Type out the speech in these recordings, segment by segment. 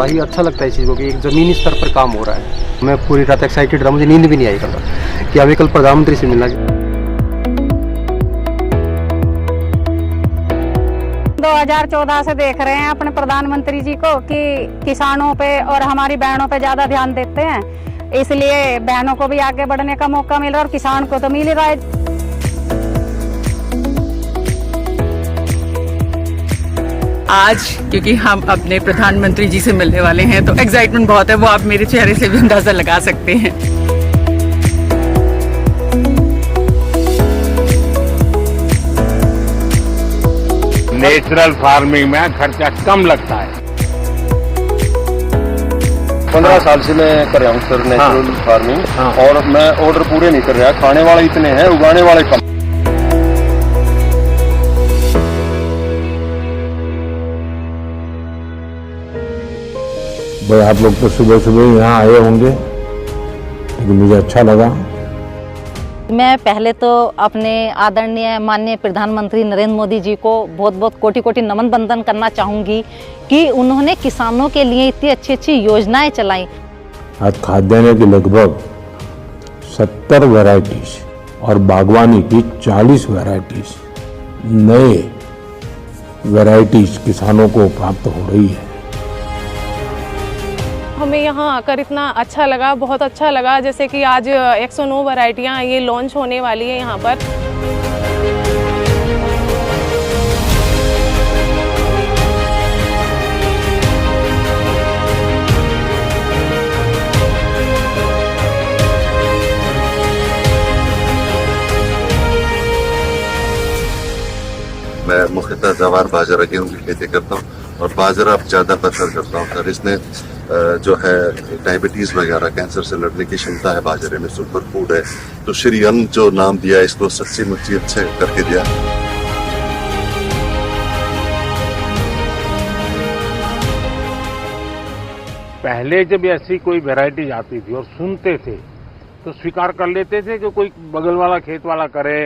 बड़ा ही अच्छा लगता है इस चीज़ को कि एक ज़मीनी स्तर पर काम हो रहा है। मैं पूरी रात एक्साइटेड रहा, मुझे नींद भी नहीं आई कल कि अभी कल प्रधानमंत्री से मिलना। 2014 से देख रहे हैं अपने प्रधानमंत्री जी को कि किसानों पे और हमारी बहनों पे ज्यादा ध्यान देते हैं, इसलिए बहनों को भी आगे बढ़ने का मौका मिल रहा है और किसान को तो मिल रहा है। आज क्योंकि हम अपने प्रधानमंत्री जी से मिलने वाले हैं तो एक्साइटमेंट बहुत है, वो आप मेरे चेहरे से भी अंदाजा लगा सकते हैं। नेचुरल फार्मिंग में खर्चा कम लगता है। 15 साल से मैं कर रहा हूँ सर नेचुरल फार्मिंग। और मैं ऑर्डर पूरे नहीं कर रहा, खाने वाले इतने हैं, उगाने वाले कम। भाई आप लोग तो सुबह सुबह यहाँ आए होंगे, लेकिन मुझे अच्छा लगा। मैं पहले तो अपने आदरणीय माननीय प्रधानमंत्री नरेंद्र मोदी जी को बहुत बहुत कोटि कोटि नमन बंदन करना चाहूँगी कि उन्होंने किसानों के लिए इतनी अच्छी अच्छी योजनाएं चलाई। आज खाद्यान्न की लगभग 70 वैरायटीज और बागवानी की 40 वैरायटीज नए वैरायटीज किसानों को प्राप्त हो रही है। हमें यहाँ आकर इतना अच्छा लगा, बहुत अच्छा लगा। जैसे कि आज 109 वैरायटियाँ ये लॉन्च होने वाली है यहाँ पर। मैं मुख्यतः जवार बाजरा गेहूं की खेती करता हूँ और बाजरा ज़्यादा प्रेफर करता हूँ सर। इसने जो है डायबिटीज़ वगैरह कैंसर से लड़ने की क्षमता है बाजरे में, सुपर फूड है। तो श्री अन्न जो नाम दिया इसको सच्ची मुच्ची अच्छे करके दिया। पहले जब ऐसी कोई वैरायटी आती थी और सुनते थे तो स्वीकार कर लेते थे कि कोई बगल वाला खेत वाला करे,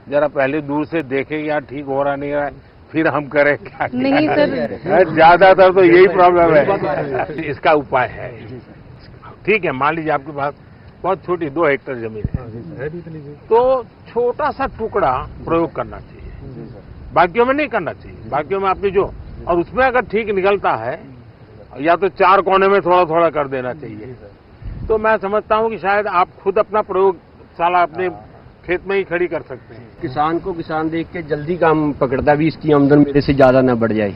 जरा पहले दूर से देखे यार ठीक हो रहा नहीं रहा, फिर हम करें क्या। नहीं सर, ज्यादातर तो यही प्रॉब्लम है। इसका उपाय है, ठीक है। मान लीजिए आपके पास बहुत छोटी 2 हेक्टेयर जमीन है तो छोटा सा टुकड़ा प्रयोग करना चाहिए, बाकियों में नहीं करना चाहिए। बाकियों में आपने जो, और उसमें अगर ठीक निकलता है या तो 4 कोने में थोड़ा थोड़ा कर देना चाहिए। तो मैं समझता हूँ कि शायद आप खुद अपना प्रयोगशाला अपने खेत में ही खड़ी कर सकते हैं। किसान को किसान देख के जल्दी काम पकड़ता भी, इसकी आमदन मेरे से ज्यादा ना बढ़ जाए।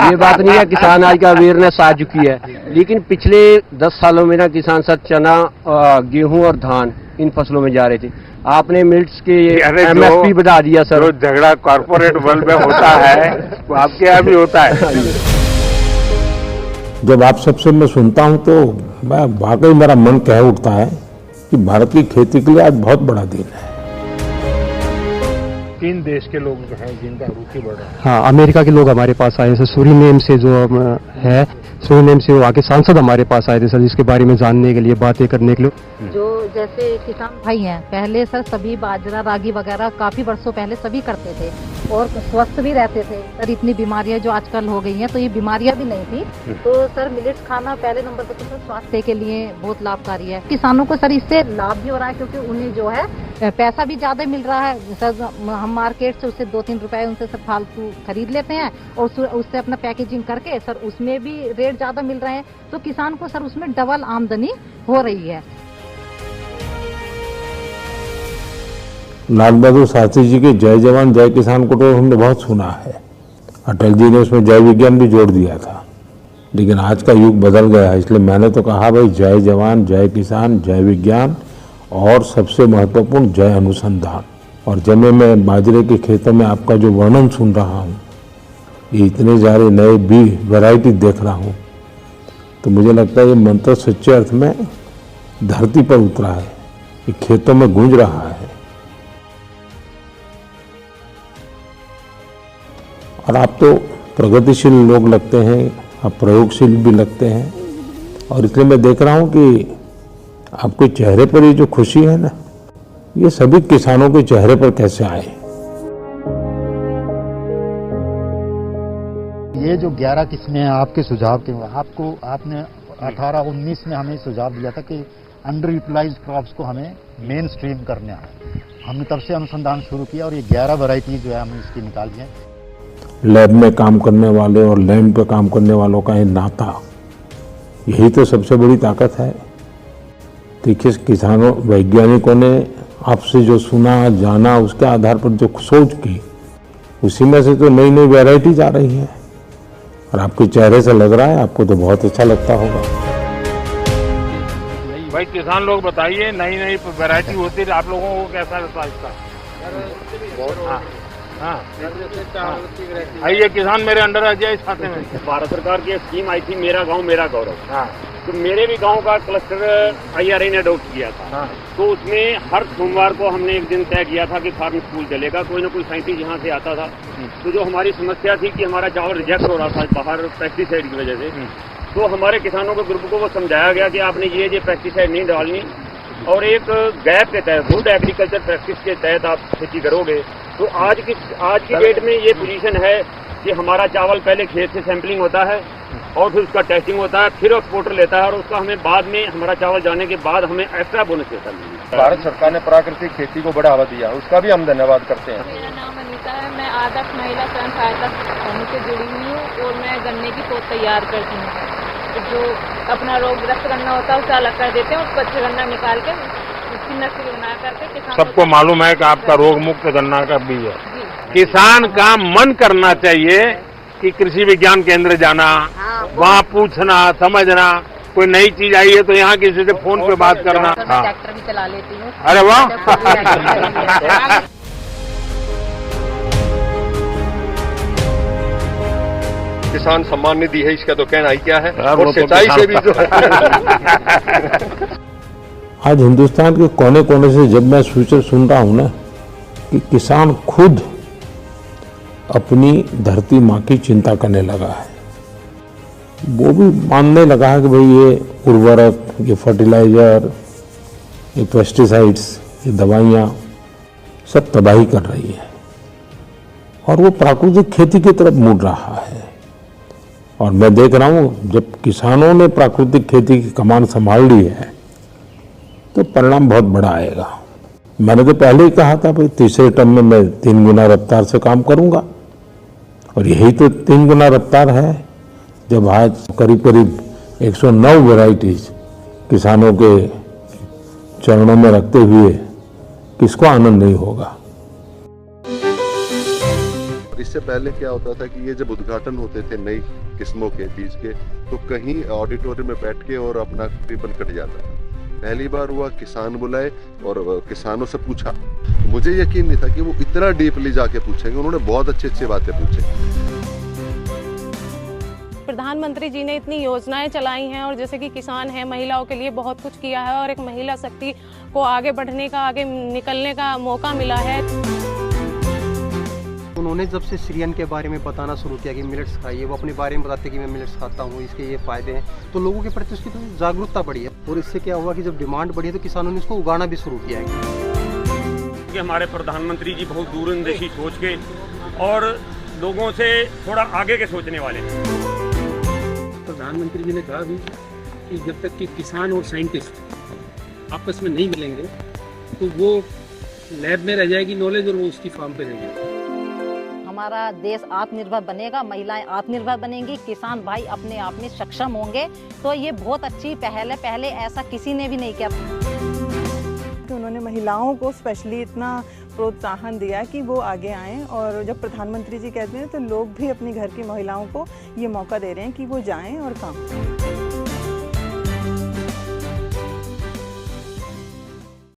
ये बात नहीं है, किसान आज का अवेयरनेस आ चुकी है, लेकिन पिछले 10 सालों में ना किसान सब चना, गेहूं और धान इन फसलों में जा रहे थे। आपने मिल्ट्स के MSP बढ़ा दिया सर। जो झगड़ा कॉर्पोरेट वर्ल्ड में होता है वो आपके यहाँ भी होता है। जब आप सबसे मैं सुनता हूँ तो मैं वाकई मेरा मन कह उठता है कि भारत की खेती के लिए आज बहुत बड़ा दिन है। 3 देश के लोग हैं जिनका रुचि बढ़ रहा है। हाँ, अमेरिका के लोग हमारे पास आए हैं, सूरीनेम से जो है, सूरीनेम से वो आके सांसद हमारे पास आए थे सर, जिसके बारे में जानने के लिए, बातें करने के लिए। जो जैसे किसान भाई हैं, पहले सर सभी बाजरा रागी वगैरह काफी वर्षों पहले सभी करते थे और स्वस्थ भी रहते थे सर। इतनी बीमारियां जो आजकल हो गई हैं तो ये बीमारियां भी नहीं थी। तो सर मिलेट्स खाना पहले नंबर पर तो सर स्वास्थ्य के लिए बहुत लाभकारी है। किसानों को सर इससे लाभ भी हो रहा है क्योंकि उन्हें जो है पैसा भी ज्यादा मिल रहा है सर। हम मार्केट से उससे 2-3 रुपए उनसे सर फालतू खरीद लेते हैं और उससे अपना पैकेजिंग करके सर उसमें भी रेट ज्यादा मिल रहे हैं, तो किसान को सर उसमें डबल आमदनी हो रही है। लाल बहादुर शास्त्री जी के जय जवान जय किसान को तो हमने बहुत सुना है। अटल जी ने उसमें जय विज्ञान भी जोड़ दिया था, लेकिन आज का युग बदल गया है, इसलिए मैंने तो कहा भाई जय जवान जय किसान जय विज्ञान और सबसे महत्वपूर्ण जय अनुसंधान। और जब मैं बाजरे के खेतों में आपका जो वर्णन सुन रहा हूँ, ये इतने सारे नए वैरायटी देख रहा हूँ, तो मुझे लगता है ये मंत्र सच्चे अर्थ में धरती पर उतरा है, ये खेतों में गूंज रहा है। और आप तो प्रगतिशील लोग लगते हैं, आप प्रयोगशील भी लगते हैं, और इसलिए मैं देख रहा हूं कि आपके चेहरे पर ये जो खुशी है ना, ये सभी किसानों के चेहरे पर कैसे आए। ये जो 11 किस्में हैं आपके सुझाव के, आपने 18-19 में हमें सुझाव दिया था कि अंडर यूटिलाइज्ड क्रॉप्स को हमें मेन स्ट्रीम करना है। हमने तब से अनुसंधान शुरू किया और ये 11 वैरायटी जो है हमने इसकी निकाली है। लैब में काम करने वाले और लैंड पे काम करने वालों का ये नाता, यही तो सबसे बड़ी ताकत है। देखिए, किसानों वैज्ञानिकों ने आपसे जो सुना जाना, उसके आधार पर जो सोच की, उसी में से तो नई नई वैरायटीज आ रही हैं। और आपके चेहरे से लग रहा है आपको तो बहुत अच्छा लगता होगा। भाई किसान लोग बताइए, नई नई वैरायटी होती है, आप लोगों को कैसा लगता है इसका? आइए किसान मेरे अंडर आ जाए इस खाते में। भारत सरकार की स्कीम आई थी मेरा गांव मेरा गौरव, तो मेरे भी गांव का क्लस्टर IRA ने अडॉप्ट किया था। तो उसमें हर सोमवार को हमने एक दिन तय किया था कि फार्म स्कूल चलेगा, कोई ना कोई साइंटिस्ट यहाँ से आता था। तो जो हमारी समस्या थी कि हमारा चावल रिजेक्ट हो रहा था बाहर पेस्टिसाइड की वजह से, तो हमारे किसानों के ग्रुप को वो समझाया गया कि आपने ये पेस्टिसाइड नहीं डालनी, और एक गैप के तहत गुड एग्रीकल्चर प्रैक्टिस के तहत आप खेती करोगे। तो आज की डेट में ये पोजीशन है कि हमारा चावल पहले खेत से सैंपलिंग होता है और फिर उसका टेस्टिंग होता है, फिर एक्सपोर्टर लेता है और उसका हमें बाद में हमारा चावल जाने के बाद हमें एक्स्ट्रा बोनस देता है। भारत सरकार ने प्राकृतिक खेती को बढ़ावा दिया, उसका भी हम धन्यवाद करते हैं। मेरा नाम अनीता है, मैं आदर्श महिला स्वयं सहायता समूह से जुड़ी हुई हूँ और मैं गन्ने की पोत तैयार करती हूँ। जो अपना रोगग्रस्त गन्ना होता है उसे अलग कर देते हैं, उसको अच्छा गन्ना निकाल के उसकी नस्ल बना करके सबको मालूम है कि आपका रोग मुक्त गन्ना का बीज है। किसान का मन करना चाहिए कि कृषि विज्ञान केंद्र जाना, वहाँ पूछना समझना, कोई नई चीज आई है तो यहाँ किसी से फोन पे बात करना। ट्रैक्टर भी चला लेती हूँ। अरे वाह। किसान सम्मान निधि है, इसका तो कहना ही क्या है, और सिंचाई से भी जो आज हिंदुस्तान के कोने कोने से जब मैं फ्यूचर सुन रहा हूं ना कि किसान खुद अपनी धरती माँ की चिंता करने लगा है, वो भी मानने लगा है कि भाई ये उर्वरक, ये फर्टिलाइजर, ये पेस्टिसाइड्स, ये दवाइयाँ सब तबाही कर रही है, और वो प्राकृतिक खेती की तरफ मुड़ रहा है। और मैं देख रहा हूँ जब किसानों ने प्राकृतिक खेती की कमान संभाल ली है तो परिणाम बहुत बड़ा आएगा। मैंने तो पहले ही कहा था भाई तीसरे टर्म में मैं 3 गुना रफ्तार से काम करूंगा, और यही तो 3 गुना रफ्तार है जब आज करीब करीब 109 वैरायटीज किसानों के चरणों में रखते हुए किसको आनंद नहीं होगा। इससे पहले क्या होता था कि ये जब उद्घाटन होते थे नई किस्मों के बीज के, तो कहीं ऑडिटोरियम में बैठ के और अपना रिबन कट जाता था। पहली बार हुआ किसान बुलाए और किसानों से पूछा, मुझे यकीन नहीं था कि वो इतना डीपली जाके पूछेंगे। उन्होंने बहुत अच्छी बातें पूछी। प्रधानमंत्री जी ने इतनी योजनाएं चलाई हैं और जैसे कि किसान है, महिलाओं के लिए बहुत कुछ किया है और एक महिला शक्ति को आगे बढ़ने का, आगे निकलने का मौका मिला है। उन्होंने जब से सीरियन के बारे में बताना शुरू किया कि मिलेट्स खाइए, वो अपने बारे में बताते कि मैं मिलेट्स खाता हूँ, इसके ये फायदे हैं, तो लोगों के प्रति उसकी थोड़ी जागरूकता बढ़ी है। और इससे क्या हुआ कि जब डिमांड बढ़ी है तो किसानों ने इसको उगाना भी शुरू किया है। हमारे प्रधानमंत्री जी बहुत दूरंदेशी सोच के और लोगों से थोड़ा आगे के सोचने वाले हैं। प्रधानमंत्री जी ने कहा भी कि जब तक कि किसान और साइंटिस्ट आपस में नहीं मिलेंगे तो वो लैब में रह जाएगी नॉलेज और वो उसकी फार्म पे रहेगी। हमारा देश आत्मनिर्भर बनेगा, महिलाएं आत्मनिर्भर बनेंगी, किसान भाई अपने आप में सक्षम होंगे, तो ये बहुत अच्छी पहल है। पहले ऐसा किसी ने भी नहीं किया। उन्होंने महिलाओं को स्पेशली इतना प्रोत्साहन दिया कि वो आगे आएं, और जब प्रधानमंत्री जी कहते हैं तो लोग भी अपनी घर की महिलाओं को ये मौका दे रहे हैं कि वो जाएं और काम करें।